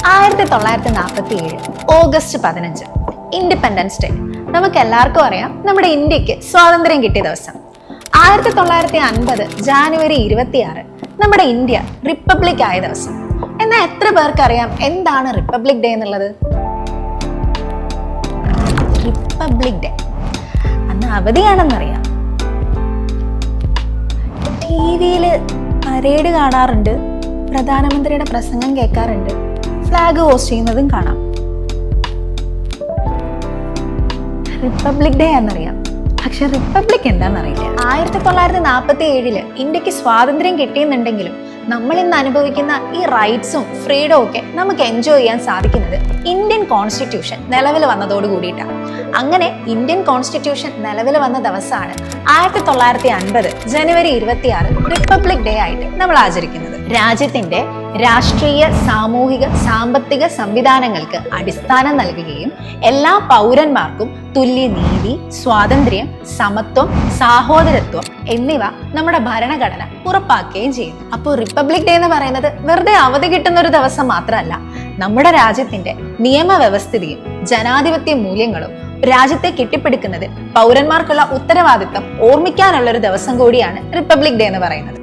1947 August 15 independence day. നമുക്ക് എല്ലാവർക്കും അറിയാം, നമ്മുടെ ഇന്ത്യക്ക് സ്വാതന്ത്ര്യം കിട്ടിയ ദിവസം. 1950 ജാനുവരി 26 നമ്മുടെ ഇന്ത്യ റിപ്പബ്ലിക് ആയ ദിവസം. എന്നാൽ എത്ര പേർക്കറിയാം എന്താണ് റിപ്പബ്ലിക് ഡേ എന്നുള്ളത്? റിപ്പബ്ലിക് ഡേ അന്ന് അവധിയാണെന്നറിയാം. ടിവിയില് പരേഡ് കാണാറുണ്ട്, പ്രധാനമന്ത്രിയുടെ പ്രസംഗം കേൾക്കാറുണ്ട്, ഫ്ലാഗ് ഹോസ്റ്റ് ചെയ്യുന്നതും കാണാം. റിപ്പബ്ലിക് ഡേ എന്നറിയാം, പക്ഷെ റിപ്പബ്ലിക് എന്താണെന്നറിയില്ല. 1947 ഇന്ത്യക്ക് സ്വാതന്ത്ര്യം കിട്ടിയെന്നുണ്ടെങ്കിലും നമ്മൾ ഇന്ന് അനുഭവിക്കുന്ന ഈ റൈറ്റ്സും ഫ്രീഡവും ഒക്കെ നമുക്ക് എൻജോയ് ചെയ്യാൻ സാധിക്കുന്നത് ഇന്ത്യൻ കോൺസ്റ്റിറ്റ്യൂഷൻ നിലവിൽ വന്നതോട് കൂടിയിട്ടാണ്. അങ്ങനെ ഇന്ത്യൻ കോൺസ്റ്റിറ്റ്യൂഷൻ നിലവിൽ വന്ന ദിവസമാണ് 1950 ജനുവരി 26 റിപ്പബ്ലിക് ഡേ ആയിട്ട് നമ്മൾ ആചരിക്കുന്നത്. രാജ്യത്തിന്റെ രാഷ്ട്രീയ, സാമൂഹിക, സാമ്പത്തിക സംവിധാനങ്ങൾക്ക് അടിസ്ഥാനം നൽകുകയും എല്ലാ പൗരന്മാർക്കും തുല്യനീതി, സ്വാതന്ത്ര്യം, സമത്വം, സാഹോദരത്വം എന്നിവ നമ്മുടെ ഭരണഘടന ഉറപ്പാക്കുകയും ചെയ്യുന്നു. അപ്പോൾ റിപ്പബ്ലിക് ഡേ എന്ന് പറയുന്നത് വെറുതെ അവധി കിട്ടുന്ന ഒരു ദിവസം മാത്രമല്ല, നമ്മുടെ രാജ്യത്തിന്റെ നിയമവ്യവസ്ഥിതിയും ജനാധിപത്യ മൂല്യങ്ങളും രാജ്യത്തെ കെട്ടിപ്പടുക്കുന്നതിൽ പൗരന്മാർക്കുള്ള ഉത്തരവാദിത്തം ഓർമ്മിക്കാനുള്ള ഒരു ദിവസം കൂടിയാണ് റിപ്പബ്ലിക് ഡേ എന്ന് പറയുന്നത്.